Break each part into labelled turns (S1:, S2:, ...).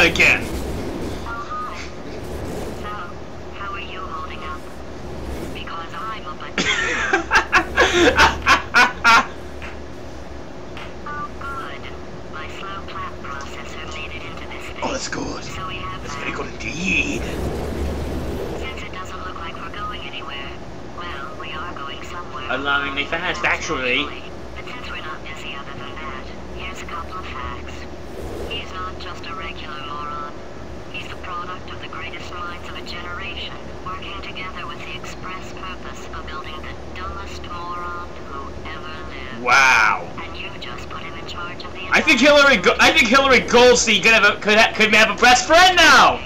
S1: that again.
S2: So, how are you holding up? Because I'm a bunch. Oh, good. My slow clap processor made it into this thing.
S1: Oh, that's good.
S2: So we have
S1: That's
S2: that.
S1: very good indeed.
S2: Since it doesn't look like we're going anywhere, well, we are going somewhere.
S1: Alarmingly fast, actually.
S2: But since we're not busy other than that, here's a couple of facts. He's not just a regular moron. He's the product of the greatest minds of a generation, working together with the express purpose of building the dumbest moron who ever lived.
S1: Wow.
S2: And you just put him in charge of the
S1: I think Hillary Goldstein could have a best friend now.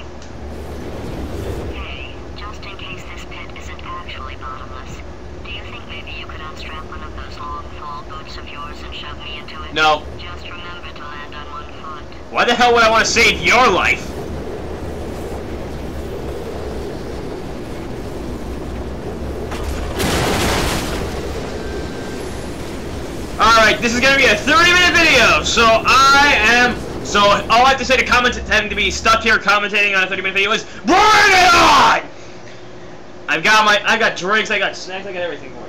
S2: Hey, just in case this pit isn't actually bottomless, do you think maybe you could unstrap one of those long fall boots of yours and shove me into it?
S1: No.
S2: Just remember to land on one foot.
S1: Why the hell would I want to save your life? Alright, this is gonna be a 30-minute video, so all I have to say to having to be stuck here commentating on a 30-minute video is bring it on! I've got drinks, I got snacks, I got everything for it.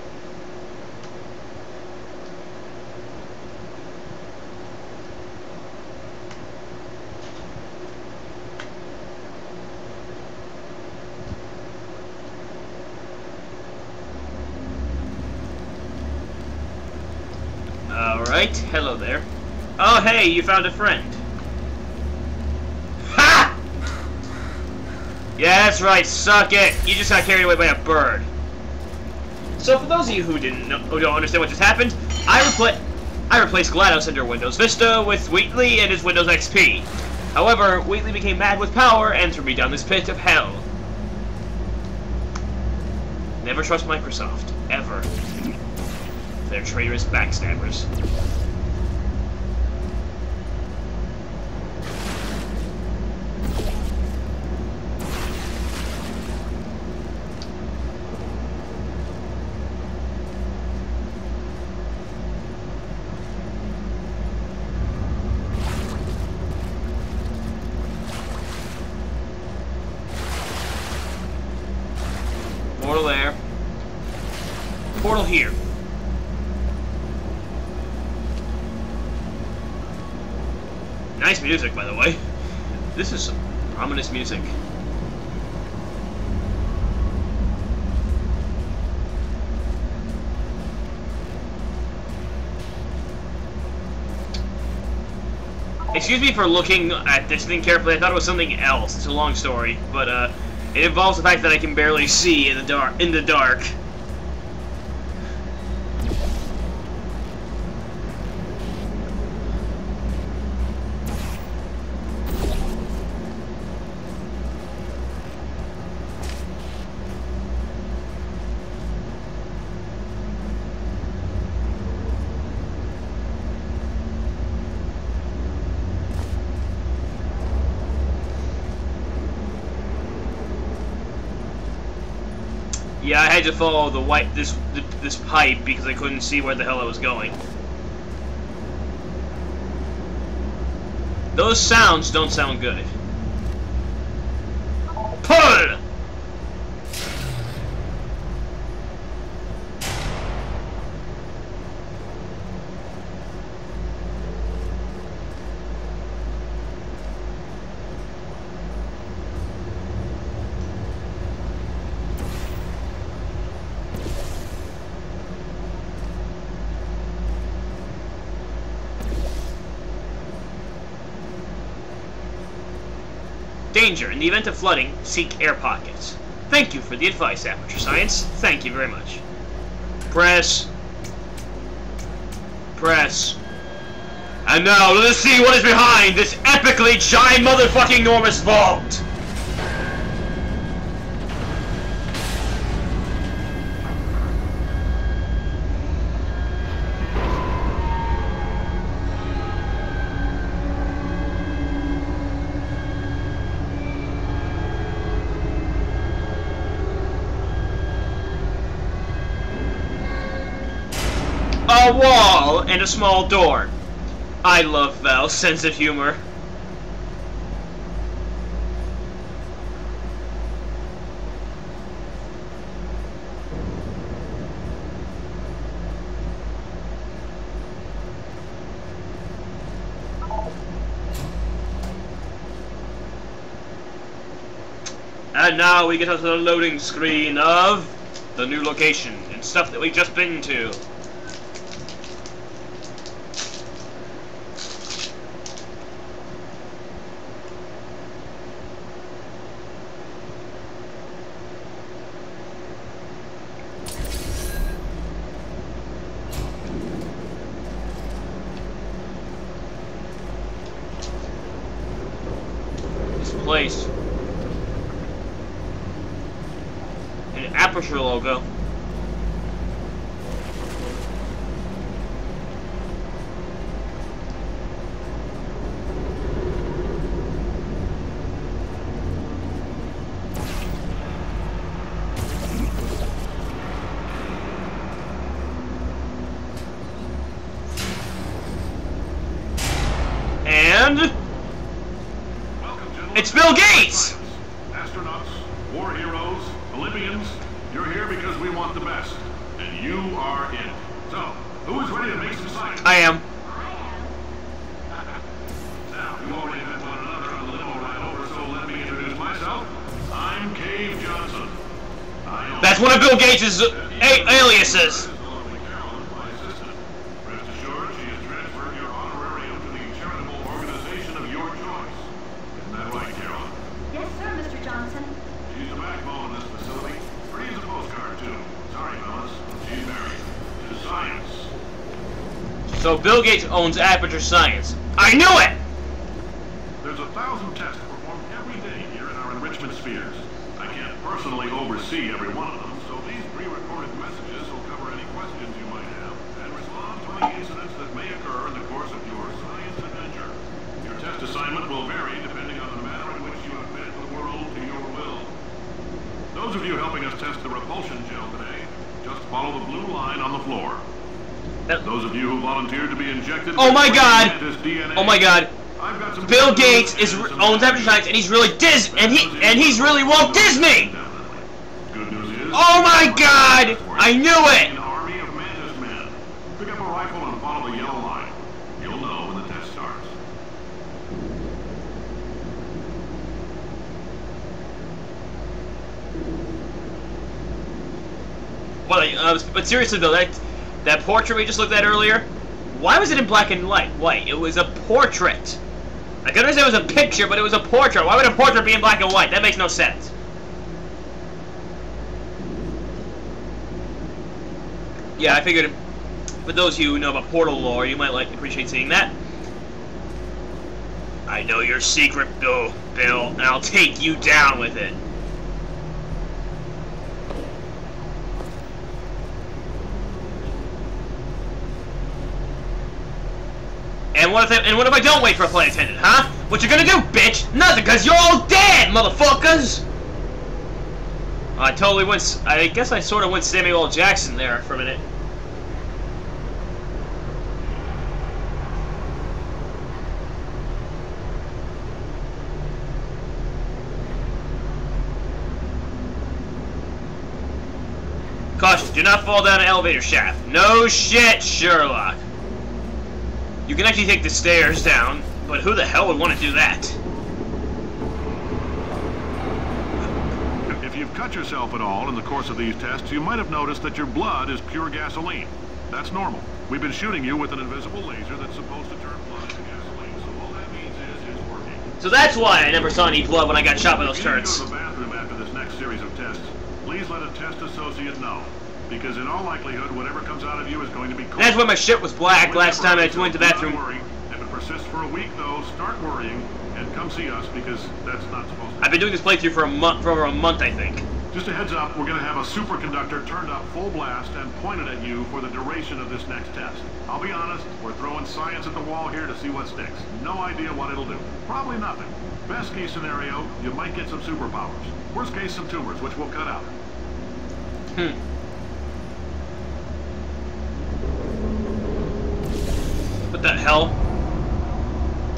S1: Alright, hello there. Oh hey, you found a friend. Ha! Yeah, that's right, suck it. You just got carried away by a bird. So for those of you who don't understand what just happened, I replaced GLaDOS under Windows Vista with Wheatley and his Windows XP. However, Wheatley became mad with power and threw me down this pit of hell. Never trust Microsoft, ever. They're traitorous backstabbers. Portal there. Portal here. Nice music, by the way. This is ominous music. Excuse me for looking at this thing carefully. I thought it was something else. It's a long story, but it involves the fact that I can barely see in the dark. Yeah, I had to follow this pipe because I couldn't see where the hell I was going. Those sounds don't sound good. Pull! Danger. In the event of flooding, seek air pockets. Thank you for the advice, Aperture Science. Thank you very much. Press. Press. And now, let us see what is behind this epically giant motherfucking enormous vault! A wall and a small door. I love Val's sense of humor. And now we get to the loading screen of the new location and stuff that we've just been to. This place. An Aperture logo. And it's Bill Gates!
S3: Astronauts, war heroes, Olympians, you're here because we want the best. And you are it. So, who is ready to make some science?
S1: I am.
S3: Now, you already met one another on the limo ride over, so let me introduce myself. I'm Cave Johnson.
S1: That's one of Bill Gates' aliases.
S3: Rest assured, she has transferred your honorarium to the charitable organization of your choice. Isn't that right, Carol?
S4: Yes, sir, Mr. Johnson.
S3: She's the backbone of this facility. Free as a postcard, too. Sorry, fellas. She's married to science.
S1: So Bill Gates owns Aperture Science. I knew it!
S3: There's 1,000 tests performed every day here in our enrichment spheres. I can't personally oversee every one of them, so these pre-recorded messages will cover any questions you might have and respond to any incidents that may occur in the course of your science adventure. Your test assignment will vary depending on the manner in which you have bent the world to your will. Those of you helping us test the repulsion gel today, just follow the blue line on the floor. Those of you who volunteered to be injected
S1: Oh my
S3: with
S1: God!
S3: DNA,
S1: Oh my God!
S3: I've got some
S1: Bill
S3: good news
S1: Gates
S3: and some
S1: owns
S3: bad
S1: Aperture Science,
S3: news.
S1: and he's really he's really Walt Disney.
S3: Good news is,
S1: Oh my God! I knew it.
S3: an army of Mantis men. Pick up a rifle and follow the yellow line. You'll know when the test starts.
S1: But seriously though, that portrait we just looked at earlier, why was it in black and white? It was a portrait. I could understand it was a picture, but it was a portrait. Why would a portrait be in black and white? That makes no sense. Yeah, I figured. For those of you who know about Portal lore, you might appreciate seeing that. I know your secret, Bill, and I'll take you down with it. And what if I don't wait for a flight attendant, huh? What you gonna do, bitch? Nothing, cause you're all dead, motherfuckers! I guess I sort of went Samuel L. Jackson there for a minute. Caution, do not fall down an elevator shaft. No shit, Sherlock. You can actually take the stairs down, but who the hell would want to do that?
S3: If you've cut yourself at all in the course of these tests, you might have noticed that your blood is pure gasoline. That's normal. We've been shooting you with an invisible laser that's supposed to turn blood into gasoline, so all that means is it's working.
S1: So that's why I never saw any blood when I got shot by those
S3: If you need to
S1: turrets.
S3: go to the bathroom after this next series of tests, please let a test associate know. Because in all likelihood, whatever comes out of you is going to be cold.
S1: That's why my shit was black last time I went to the bathroom.
S3: Don't worry. If it persists for a week, though, start worrying and come see us because that's not supposed to.
S1: I've been doing this playthrough for over a month, I think.
S3: Just a heads up, we're going to have a superconductor turned up full blast and pointed at you for the duration of this next test. I'll be honest, we're throwing science at the wall here to see what sticks. No idea what it'll do. Probably nothing. Best case scenario, you might get some superpowers. Worst case, some tumors, which we'll cut out.
S1: What the hell?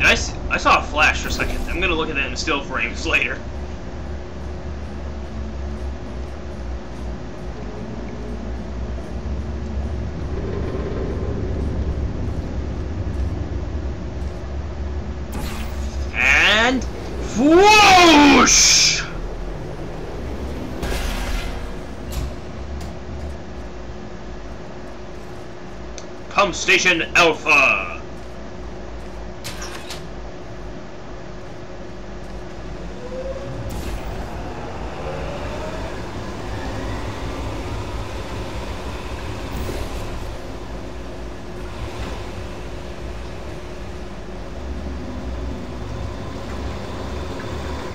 S1: I saw a flash for a second. I'm gonna look at that in still frames later. And whoosh! Pump Station Alpha.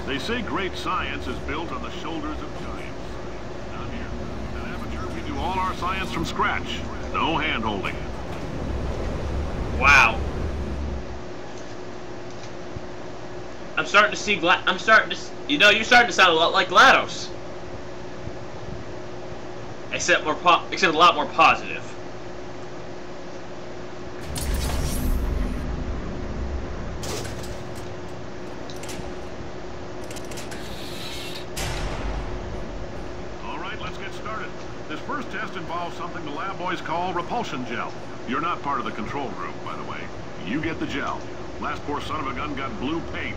S3: They say great science is built on the shoulders of giants. Not here. At Avature, we do all our science from scratch. No hand-holding.
S1: Wow. I'm starting to see you know, you're starting to sound a lot like GLaDOS. Except a lot more positive.
S3: This first test involves something the lab boys call repulsion gel. You're not part of the control group, by the way. You get the gel. Last poor son of a gun got blue paint.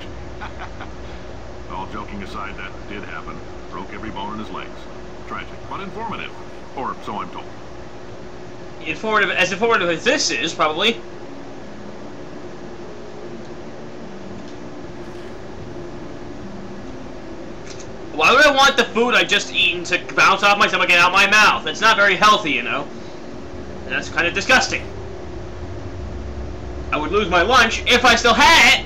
S3: All joking aside, that did happen. Broke every bone in his legs. Tragic, but informative. Or so I'm told.
S1: Informative as this is, probably. Why would I want the food I just eaten to bounce off my stomach and out my mouth? It's not very healthy, you know. And that's kind of disgusting. I would lose my lunch if I still had it.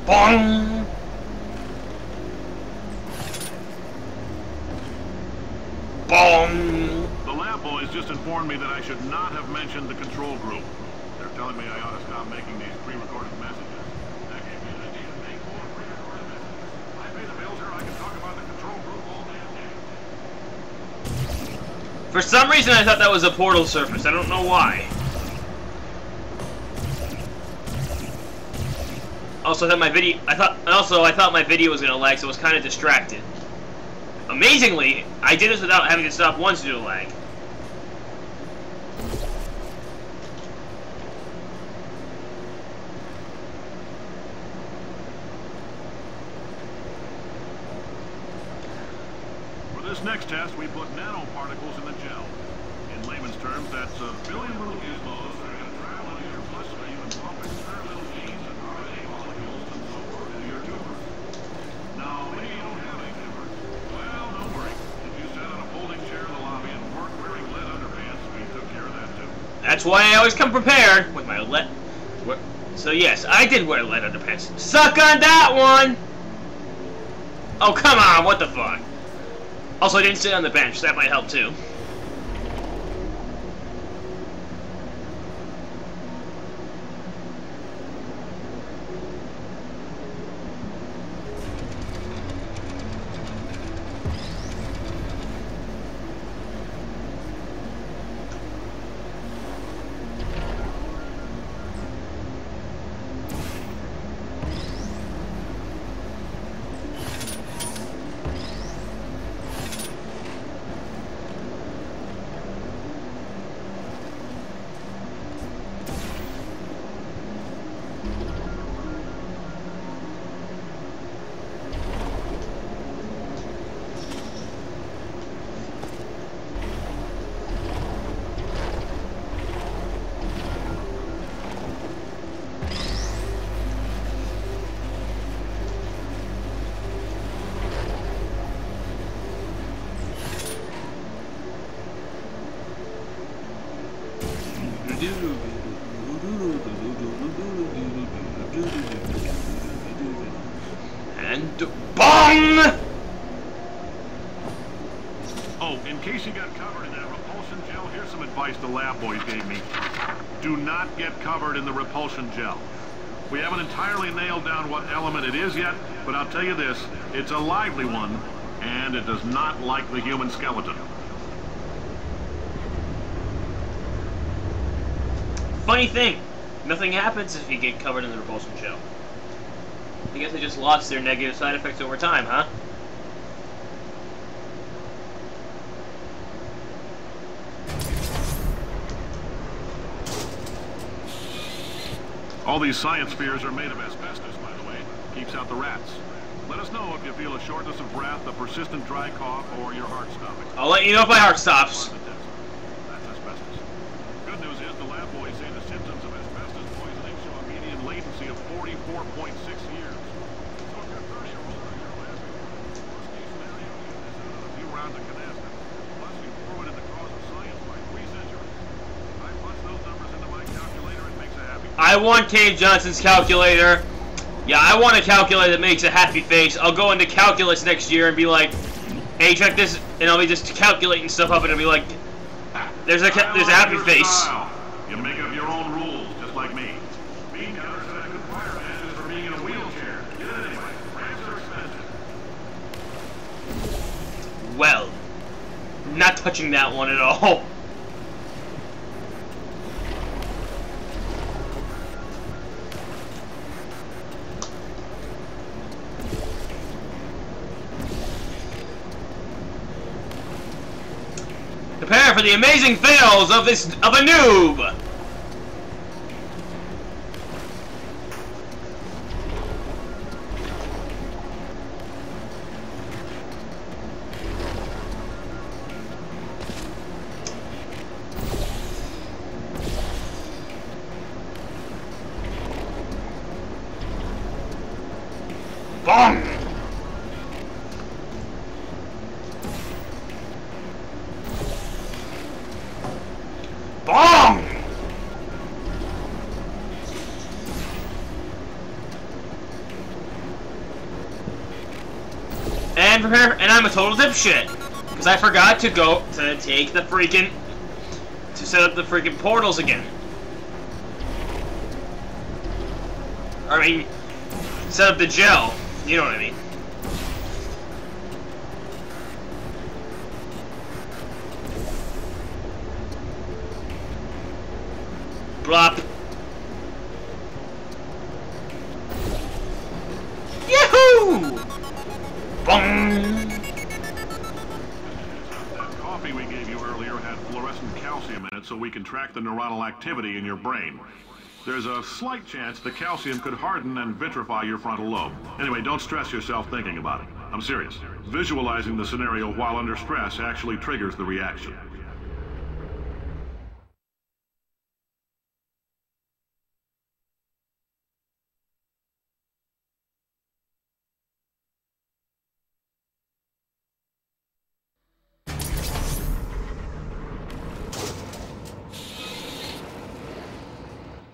S1: Bong! Bong!
S3: The lab boys just informed me that I should not have mentioned the control group. They're telling me I ought to stop making these pre-recorded messages. That gave me an idea to make more pre-recorded messages. I pay the bills here, I can talk about the control group all damn day.
S1: For some reason I thought that was a portal surface. I don't know why. Also, I thought my video was gonna lag, so I was kind of distracted. Amazingly, I did this without having to stop once due to lag.
S3: For this next test, we put nanoparticles in the gel. In layman's terms, that's a billion little gizmos that are going to travel into your bloodstream and pump extra little genes and RNA molecules and so forth into your tumors. Now, maybe you don't have any tumors. Well, don't worry. If you sat on a folding chair in the lobby and weren't wearing lead underpants, we took care of that too.
S1: That's why I always come prepared with my lead. So yes, I did wear lead underpants. Suck on that one! Oh, come on, what the fuck? Also, I didn't sit on the bench, so that might help too. And BONG!
S3: Oh, in case you got covered in that repulsion gel, here's some advice the lab boys gave me. Do not get covered in the repulsion gel. We haven't entirely nailed down what element it is yet, but I'll tell you this, it's a lively one, and it does not like the human skeleton.
S1: Funny thing, nothing happens if you get covered in the repulsion shell. I guess they just lost their negative side effects over time, huh?
S3: All these science spheres are made of asbestos, by the way. Keeps out the rats. Let us know if you feel a shortness of breath, a persistent dry cough, or your heart stopping.
S1: I'll let you know if my heart stops.
S3: That's asbestos. Good news is the lab boys say the symptoms of asbestos poisoning show a median latency of 44.6 years. So if you're 30 or older, your last worst case scenario, you miss out on a few rounds of canasta. Plus, you throw it in the cause of science by 3 centuries. I punch those numbers into my calculator and makes a happy.
S1: I want Cave Johnson's calculator. Yeah, I want a calculator that makes a happy face. I'll go into calculus next year and be like, hey, check this, and I'll be just calculating stuff up, and it'll be like, there's a happy face.
S3: Style. You make up your own rules, just like me. Being counter said a good fireman is for being in a wheelchair. Get it anyway. Ramps are expensive.
S1: Well, not touching that one at all. Prepare for the amazing fails of a noob. Bong! Bong! And I'm a total dipshit. Because I forgot to go to take the freaking... to set up the freaking portals again. I mean, set up the gel. You know what I mean. Blop. Yahoo! Bong!
S3: That coffee we gave you earlier had fluorescent calcium in it so we can track the neuronal activity in your brain. There's a slight chance the calcium could harden and vitrify your frontal lobe. Anyway, don't stress yourself thinking about it. I'm serious. Visualizing the scenario while under stress actually triggers the reaction.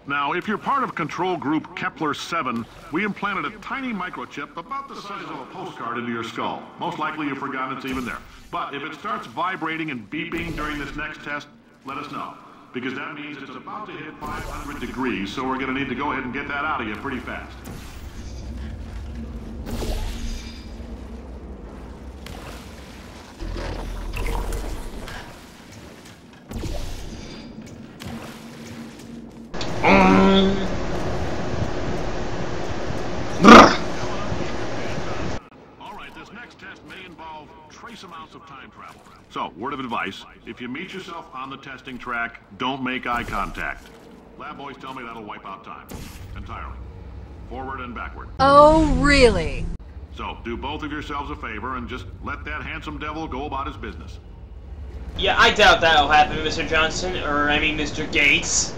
S3: Now, if you're part of control group Kepler-7, we implanted a tiny microchip about the size of a postcard into your skull. Most likely you've forgotten it's even there. But if it starts vibrating and beeping during this next test, let us know. Because that means it's about to hit 500 degrees, so we're going to need to go ahead and get that out of you pretty fast. Alright, this next test may involve trace amounts of time travel. So, word of advice, if you meet yourself on the testing track, don't make eye contact. Lab boys tell me that'll wipe out time. Entirely. Forward and backward.
S5: Oh, really?
S3: So, do both of yourselves a favor and just let that handsome devil go about his business.
S1: Yeah, I doubt that'll happen, Mr. Johnson, or I mean Mr. Gates.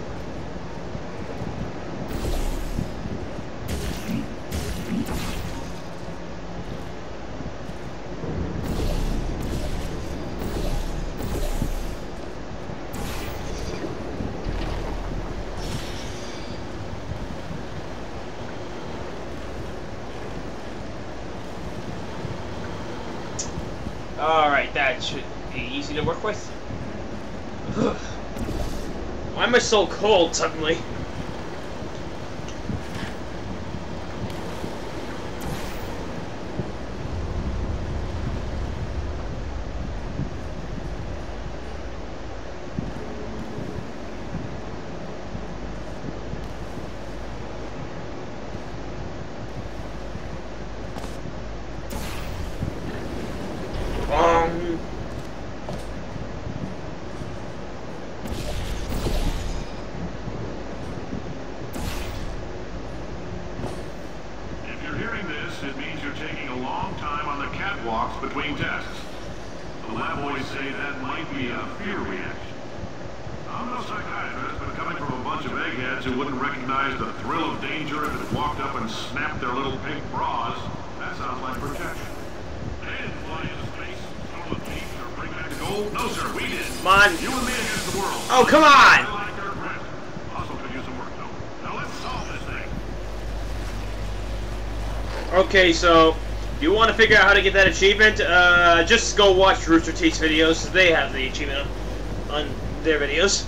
S1: Alright, that should be easy to work with. Why am I so cold suddenly?
S3: it means you're taking a long time on the catwalks between tests. The lab boys say that might be a fear reaction. I'm no psychiatrist, but coming from a bunch of eggheads who wouldn't recognize the thrill of danger if it walked up and snapped their little pink bras, that sounds like protection. They didn't fly into space, stole a thief, or bring back the gold. No, sir, we did.
S1: Come on.
S3: You and me against the world.
S1: Oh, come on!
S3: Also could use some work, though. Now let's solve this thing.
S1: Okay, so if you want to figure out how to get that achievement, just go watch Rooster Teeth's videos. They have the achievement on their videos.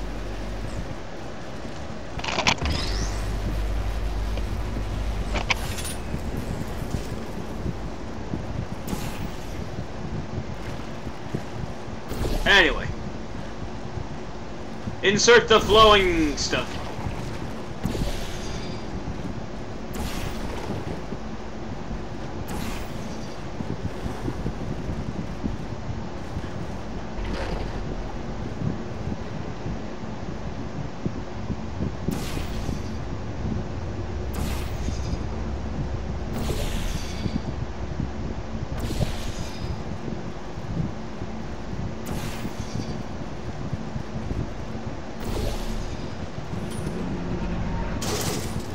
S1: Anyway, insert the flowing stuff.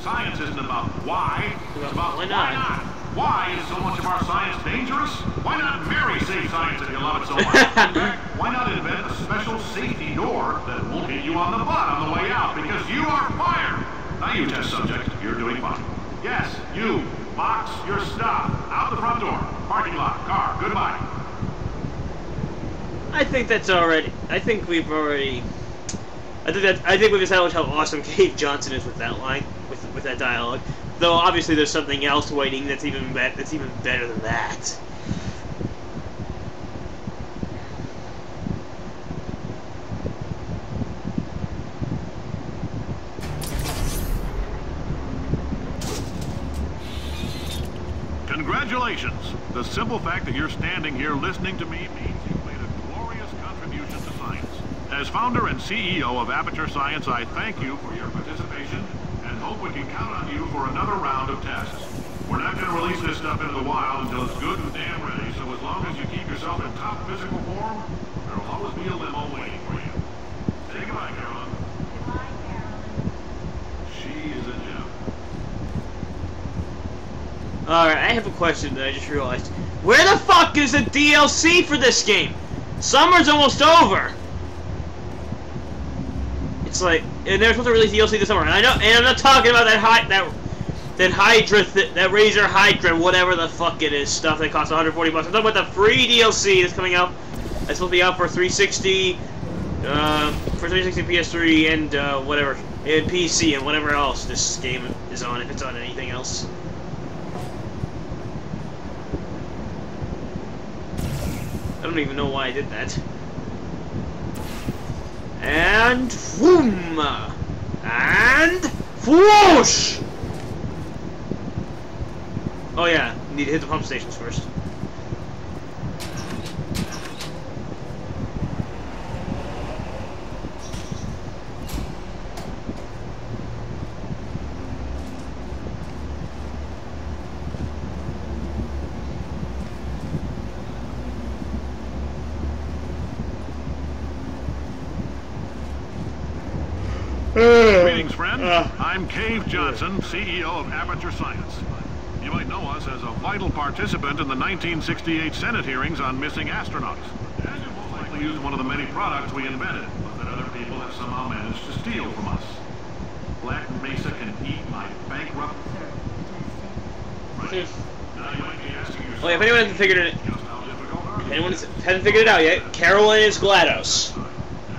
S3: Science isn't about why, it's about
S1: why not?
S3: Why is so much of our science dangerous? Why not marry safe science if you love it so much? In fact, why not invent a special safety door that won't hit you on the butt on the way out because you are fired? Now you test subject, you're doing fine. Yes, you, box your stuff, out the front door, parking lot, car, goodbye.
S1: I think that's already. I think we've established how awesome Cave Johnson is with that line, with that dialogue. Though obviously there's something else waiting that's even better than that.
S3: Congratulations! The simple fact that you're standing here listening to me means you've made a glorious contribution to science. As founder and CEO of Aperture Science, I thank you for your participation and hope we can count on you for another round of tests. We're not going to release this stuff into the wild until it's good and damn ready, so as long as you keep yourself in top physical form, there'll always be a limo waiting for you. Say goodbye, Carolyn.
S4: Goodbye, Carolyn.
S3: She is a gem.
S1: Alright, I have a question that I just realized. Where the fuck is the DLC for this game? Summer's almost over. It's like, and they're supposed to release DLC this summer, and I know, and I'm not talking about that Hydra, that Razer Hydra, whatever the fuck it is, stuff that costs $140. I'm talking about the free DLC that's coming out. That's supposed to be out for 360, PS3, and whatever, and PC, and whatever else this game is on, if it's on anything else. I don't even know why I did that. And boom! And whoosh! Oh yeah, need to hit the pump stations first.
S3: Greetings, friend. I'm Cave Johnson, CEO of Aperture Science. You might know us as a vital participant in the 1968 Senate hearings on missing astronauts. And you most likely use one of the many products we invented, but that other people have somehow managed to steal from us. Black Mesa can eat my bankrupt... Right. Now you might be asking yourself...
S1: Oh yeah, if anyone hasn't figured it...
S3: Just how difficult are
S1: If anyone hasn't figured it out yet, Carolyn is GLaDOS.
S3: Am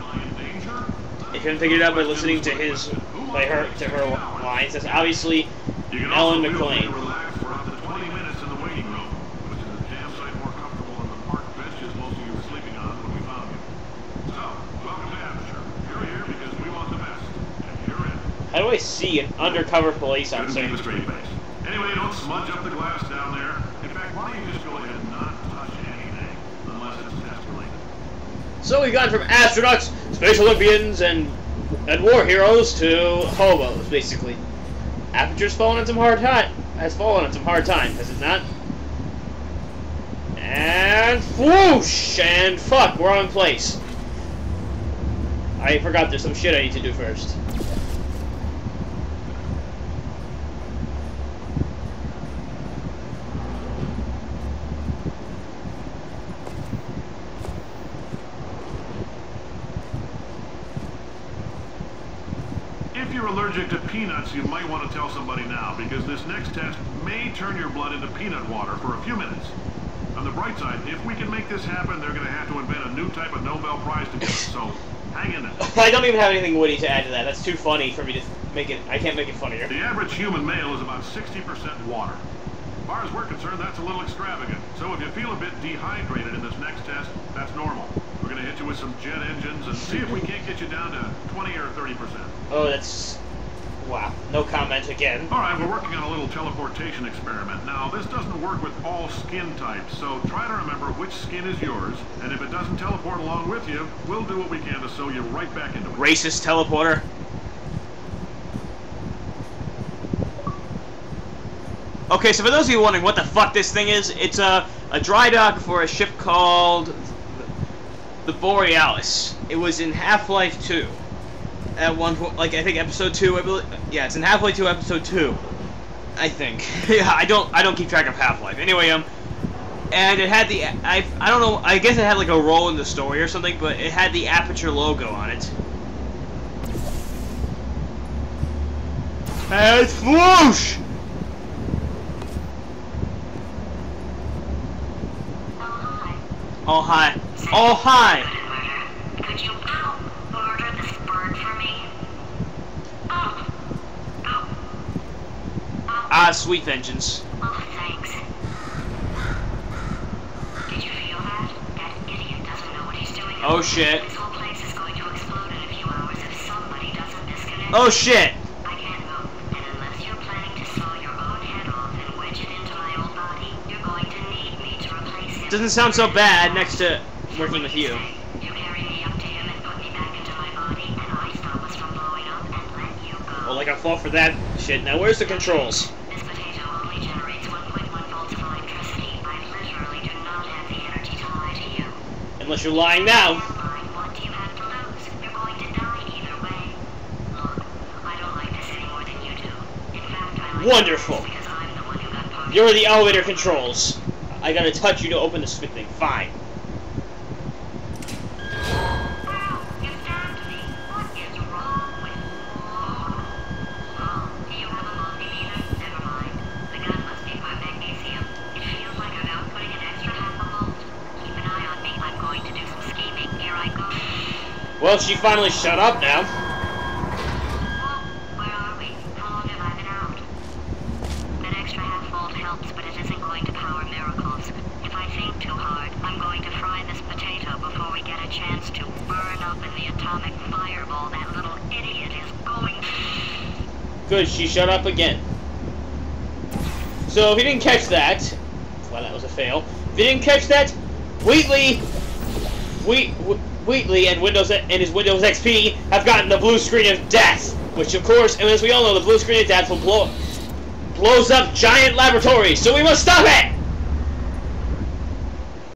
S3: I in danger?
S1: If you haven't figured it out by listening to her lines, that's obviously
S3: You can
S1: Ellen
S3: also feel free to
S1: McLean.
S3: relax for up to 20 minutes in the waiting room, which is a damn sight more comfortable than the park benches most of you were sleeping on when we found you. So, welcome to Aperture. You're here because we want the best, and you're in.
S1: How do I see an undercover police
S3: Couldn't
S1: officer?
S3: keep a straight face. Anyway, don't smudge up the glass down there. In fact, why don't you just go ahead and not touch anything, unless it's test related.
S1: So we've gone from astronauts, Space Olympians, and war heroes to hobos, basically. Aperture's fallen on some hard time. Has fallen on some hard time, has it not? And whoosh! And fuck, wrong place. I forgot there's some shit I need to do first.
S3: If you're allergic to peanuts, you might want to tell somebody now, because this next test may turn your blood into peanut water for a few minutes. On the bright side, if we can make this happen, they're going to have to invent a new type of Nobel Prize to give us, so hang in there.
S1: I don't even have anything witty to add to that. That's too funny for me to make it. I can't make it funnier.
S3: The average human male is about 60% water. As far as we're concerned, that's a little extravagant. So if you feel a bit dehydrated in this next test, that's normal. We're going to hit you with some jet engines and see if we can't get you down to 20 or 30%.
S1: Oh, that's... Wow. No comment again.
S3: All right, we're working on a little teleportation experiment. Now, this doesn't work with all skin types, so try to remember which skin is yours, and if it doesn't teleport along with you, we'll do what we can to sew you right back into it.
S1: Racist teleporter. Okay, so for those of you wondering what the fuck this thing is, it's a dry dock for a ship called the Borealis. It was in Half-Life 2. At one point, like, I think episode 2, I believe. Yeah, it's in Half-Life 2, episode 2. I think. Yeah, I don't keep track of Half-Life. Anyway, and it had the, I don't know, I guess it had like a role in the story or something, but it had the Aperture logo on it. And whoosh! Oh hi. Oh hi!
S2: Could you murder this bird for me?
S1: Ah, sweet vengeance.
S2: Oh, thanks. Did you feel that? That idiot doesn't know what he's doing.
S1: Oh shit.
S2: This whole place is going to explode in a few hours if somebody doesn't disconnect.
S1: Oh shit!
S2: I can't go, and unless you're planning to saw your own head off and wedge it into my old body, you're going to need me to replace him.
S1: Doesn't sound so bad next to working with you.
S2: You carry me up to him and put me back into my body, and I stop us from blowing up and let you go.
S1: Well, like I fought for that shit. Now where's the controls?
S2: This potato only generates 1.1 volts of electricity. I literally do not have the energy to lie to you.
S1: Unless you're lying now.
S2: What do you have to lose? You're going to die either way. Look, I don't like this any more than you do. In fact, I like
S1: Wonderful.
S2: this because I'm the one who got parked.
S1: You're the elevator controls. I gotta touch you to open the stupid thing. Fine.
S2: Wow, you stabbed me. What is wrong with you? Oh, do you have a multimeter? Never mind. The gun must be by magnesium. It feels like I'm outputting an extra half a volt. Keep an eye on me. I'm going to do some scheming. Here I go.
S1: Well, she finally shut up now.
S2: Whoa, where are we? How long have I been out? An extra half volt helps, but it isn't going to power miracles. If I think too hard, I'm going to fry this potato before we get a chance to burn up in the atomic fireball that little idiot is going.
S1: Good, she shut up again. So if you didn't catch that, well, that was a fail. If you didn't catch that, Wheatley and his Windows XP have gotten the blue screen of death, which of course, and as we all know, the blue screen of death blows up giant laboratories. So we must stop it.